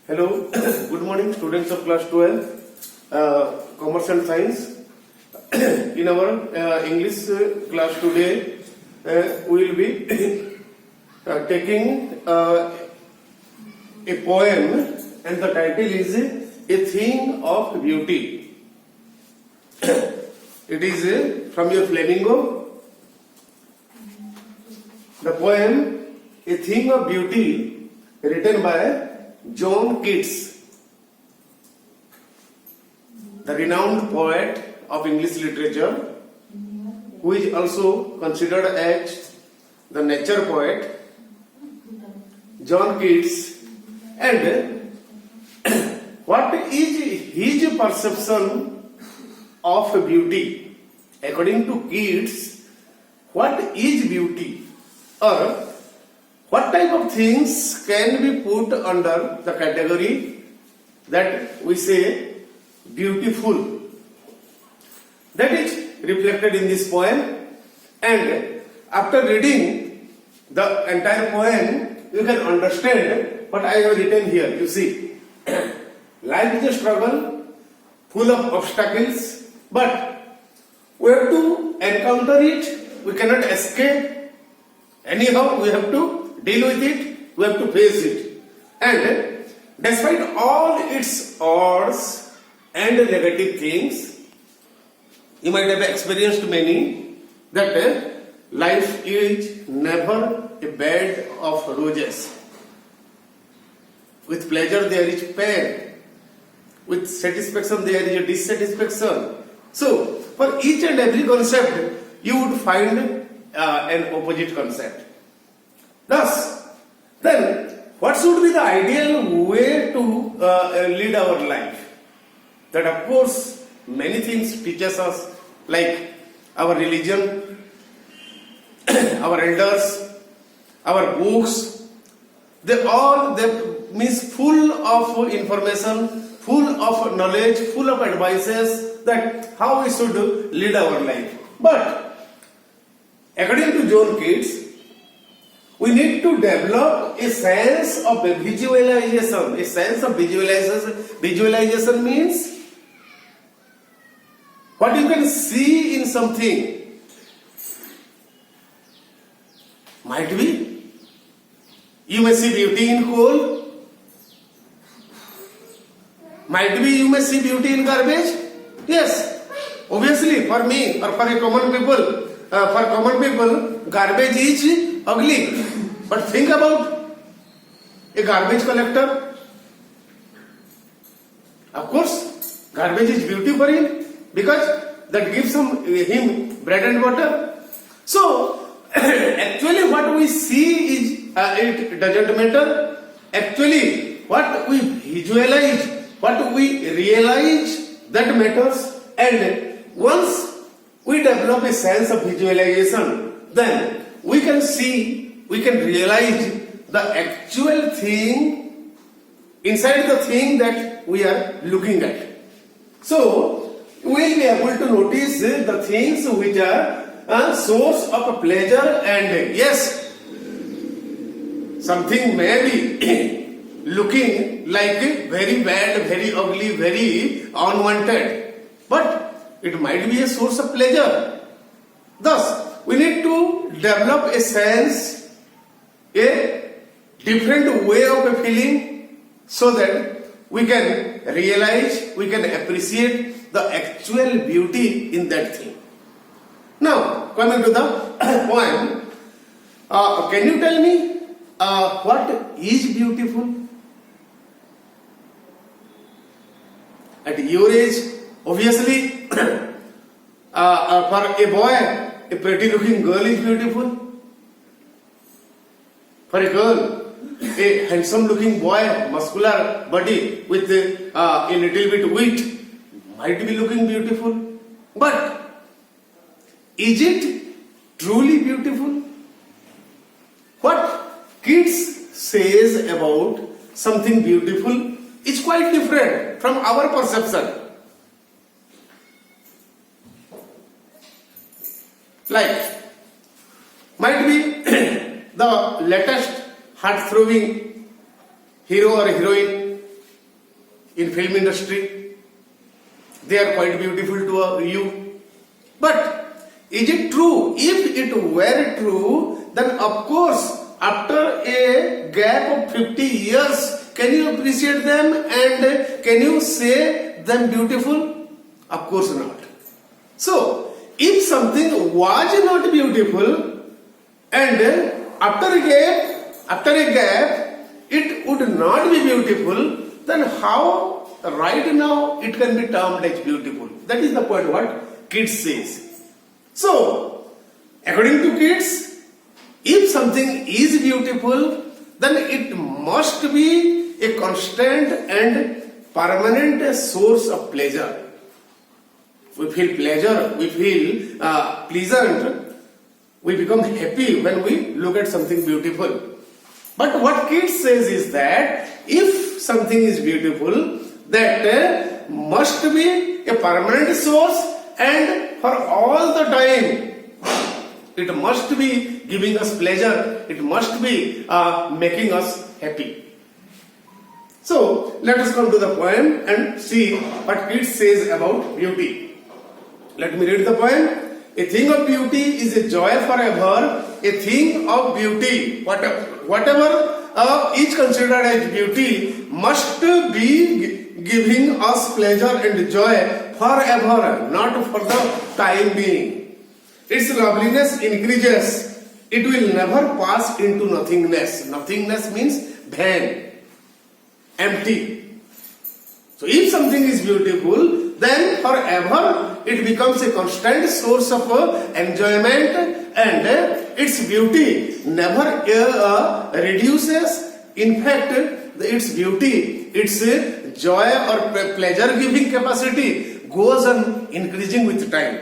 Hello, good morning students of class 12, Commerce and Science. In our English class today, we will be taking a poem and the title is A Thing of Beauty. It is from your Flamingo. The poem A Thing of Beauty written by John Keats, the renowned poet of English literature, who is also considered as the nature poet, John Keats. And what is his perception of beauty? According to Keats, what is beauty? Or what type of things can be put under the category that we say beautiful? That is reflected in this poem, and after reading the entire poem, you can understand what I have written here. You see, life is a struggle full of obstacles, but we have to encounter it. We cannot escape. Anyhow, we have to deal with it, we have to face it. And despite all its odds and negative things, you might have experienced many that life is never a bed of roses. With pleasure there is pain. With satisfaction there is a dissatisfaction. So, for each and every concept, you would find an opposite concept. Thus, then, what should be the ideal way to lead our life? That of course, many things teaches us, like our religion, our elders, our books. They means full of information, full of knowledge, full of advices that how we should lead our life. But according to John Keats, we need to develop a sense of visualization. A sense of visualization. Visualization means what you can see in something. Might be you may see beauty in coal. Might be you may see beauty in garbage. Yes, obviously for me or for a common people, garbage is ugly. But think about a garbage collector. Of course, garbage is beauty for him because that gives him bread and butter. So, actually what we see is, it doesn't matter. Actually, what we visualize, what we realize, that matters. And once we develop a sense of visualization, then we can see, we can realize the actual thing inside the thing that we are looking at. So, we will be able to notice the things which are a source of pleasure, and yes, something may be looking like very bad, very ugly, very unwanted, but it might be a source of pleasure. Thus, we need to develop a sense, a different way of feeling, so that we can realize, we can appreciate the actual beauty in that thing. Now, coming to the poem, can you tell me what is beautiful? At your age, obviously, for a boy, a pretty looking girl is beautiful. For a girl, a handsome looking boy, muscular body with a little bit weight might be looking beautiful. But is it truly beautiful? What Keats says about something beautiful is quite different from our perception. Like, might be the latest heart-throbbing hero or heroine in film industry. They are quite beautiful to you. But is it true? If it were true, then of course after a gap of 50 years, can you appreciate them and can you say them beautiful? Of course not. So, if something was not beautiful and after a gap, it would not be beautiful, then how right now it can be termed as beautiful? That is the point what kids says. So, according to kids, if something is beautiful, then it must be a constant and permanent source of pleasure. We feel pleasure, we feel pleasant, we become happy when we look at something beautiful. But what kids says is that if something is beautiful, that must be a permanent source and for all the time it must be giving us pleasure, it must be making us happy. So let us come to the poem and see what it says about beauty. Let me read the poem. A thing of beauty is a joy forever. A thing of beauty, whatever is considered as beauty, must be giving us pleasure and joy forever, not for the time being. Its loveliness increases. It will never pass into nothingness. Nothingness means vain, empty. So if something is beautiful, then forever it becomes a constant source of enjoyment and its beauty never reduces. In fact, its beauty, its joy or pleasure giving capacity goes on increasing with time.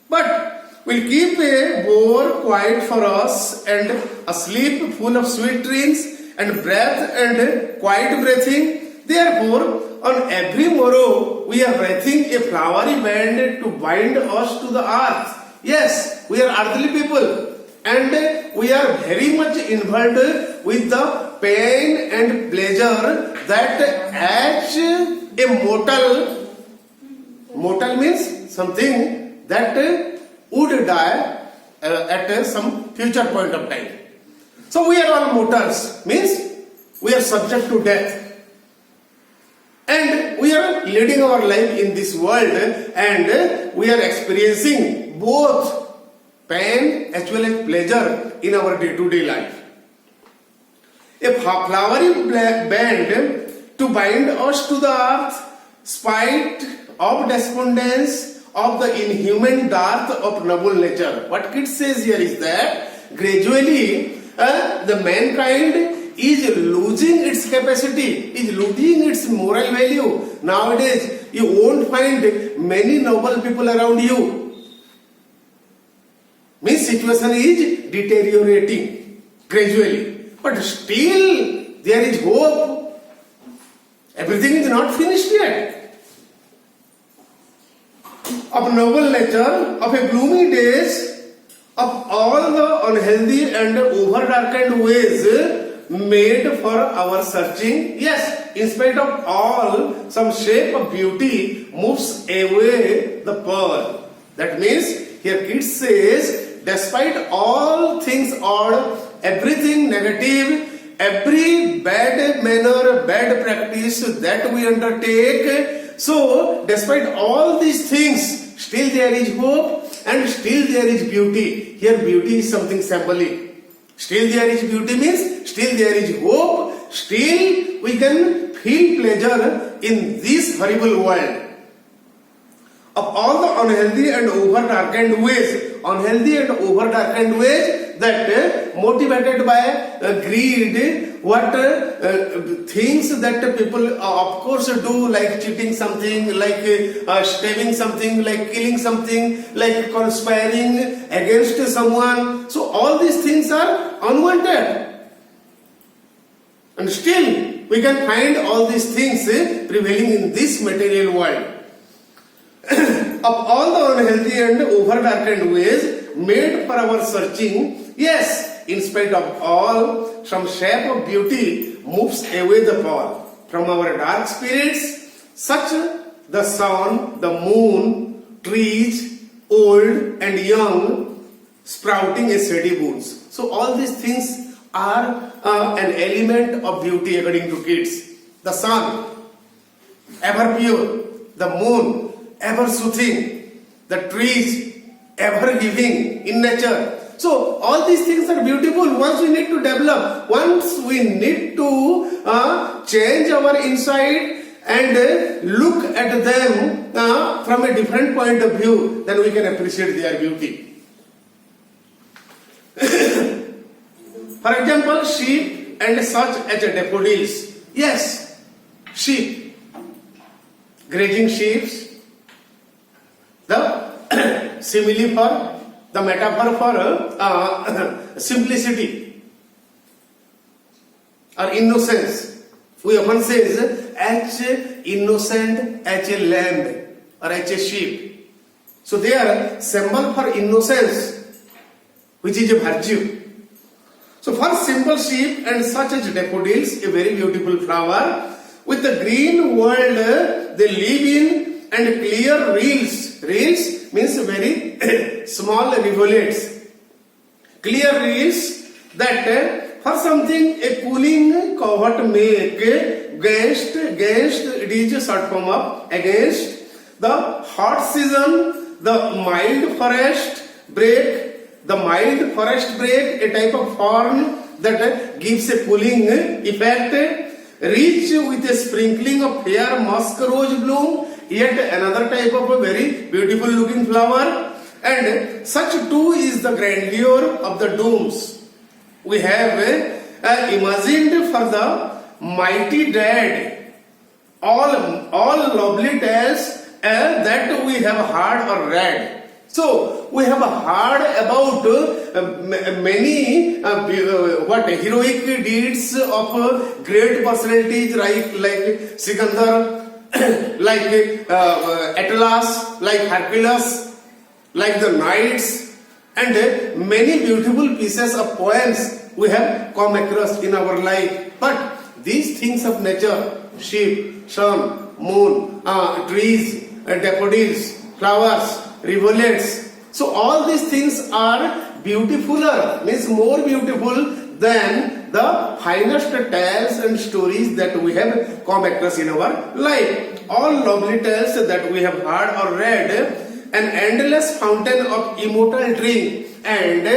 But we'll keep a bower quiet for us and a sleep full of sweet dreams and breath and quiet breathing. Therefore, on every morrow we are wreathing a flowery band to bind us to the earth. Yes, we are earthly people and we are very much involved with the pain and pleasure that as a mortal means something that would die at some future point of time. So we are all mortals, means we are subject to death. And we are leading our life in this world and we are experiencing both pain as well as pleasure in our day-to-day life. A flowery band to bind us to the earth, spite of despondence of the inhuman dearth of noble nature. What Kit says here is that gradually the mankind is losing its capacity, is losing its moral value. Nowadays, you won't find many noble people around you. Means situation is deteriorating gradually. But still, there is hope. Everything is not finished yet. Of noble nature, of a gloomy days, of all the unhealthy and over-darkened ways made for our searching, yes, in spite of all, some shape of beauty moves away the pearl. That means, here Kit says, despite all things odd, everything negative, every bad manner, bad practice that we undertake, so despite all these things, still there is hope and still there is beauty. Here beauty is something symbolic. Still there is beauty means still there is hope, still we can feel pleasure in this horrible world. Of all the unhealthy and over-darkened ways that motivated by greed, what things that people of course do, like cheating something, like stabbing something, like killing something, like conspiring against someone. So all these things are unwanted. And still we can find all these things prevailing in this material world. Of all the unhealthy and over-darkened ways made for our searching, yes, in spite of all, some shape of beauty moves away the pearl. from our dark spirits, such the sun, the moon, trees, old and young, sprouting a steady boots. So all these things are an element of beauty according to kids. The sun, ever pure, the moon, ever soothing, the trees, ever giving in nature. So all these things are beautiful. Once we need to develop, once we need to change our inside and look at them from a different point of view, then we can appreciate their beauty. For example, sheep and such as daffodils. Yes, sheep, grazing sheep, the simile for, the metaphor for simplicity or innocence. We often say as innocent as a lamb or as a sheep. So they are symbol for innocence, which is a virtue. So for simple sheep and such as daffodils, a very beautiful flower, with the green world they live in and clear reels. Reels means very small rivulets. Clear reels that for something a cooling covert make against, it is a short form of against the hot season, the mild forest break, a type of fern that gives a cooling effect, rich with a sprinkling of fair musk rose bloom, yet another type of a very beautiful looking flower, and such too is the grandeur of the domes. We have imagined for the mighty dead all lovely tales that we have heard or read. So we have heard about many heroic deeds of great personalities like Sikandar, like Atlas, like Hercules, like the knights, and many beautiful pieces of poems we have come across in our life. But these things of nature, sheep, sun, moon, trees, daffodils, flowers, rivulets, so all these things are beautifuler, means more beautiful than the finest tales and stories that we have come across in our life. All lovely tales that we have heard or read, an endless fountain of immortal drink. And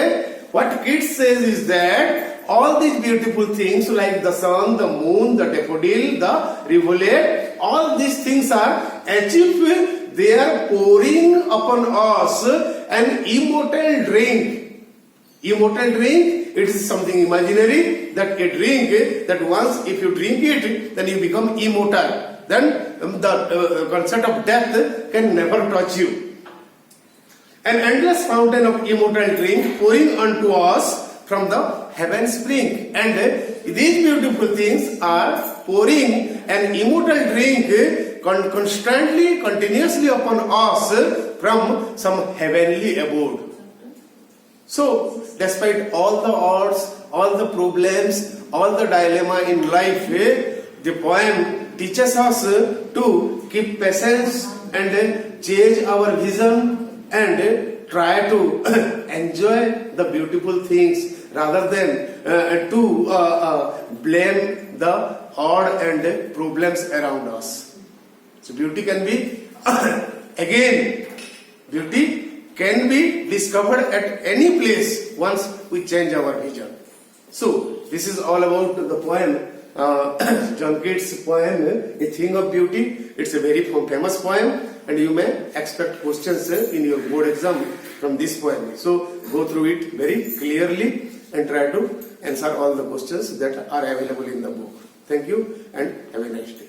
what kids says is that all these beautiful things like the sun, the moon, the daffodil, the rivulet, all these things are achieved. They are pouring upon us an immortal drink. Immortal drink, it is something imaginary, that a drink that once if you drink it, then you become immortal. Then the concept of death can never touch you. An endless fountain of immortal drink pouring unto us from the heaven spring. And these beautiful things are pouring an immortal drink constantly, continuously upon us from some heavenly abode. So, despite all the odds, all the problems, all the dilemma in life, the poem teaches us to keep patience and change our vision and try to enjoy the beautiful things rather than to blame the odd and problems around us. So beauty can be, again, beauty can be discovered at any place once we change our vision. So this is all about the poem, John Keats' poem, A Thing of Beauty. It's a very famous poem and you may expect questions in your board exam from this poem. So go through it very clearly and try to answer all the questions that are available in the book. Thank you and have a nice day.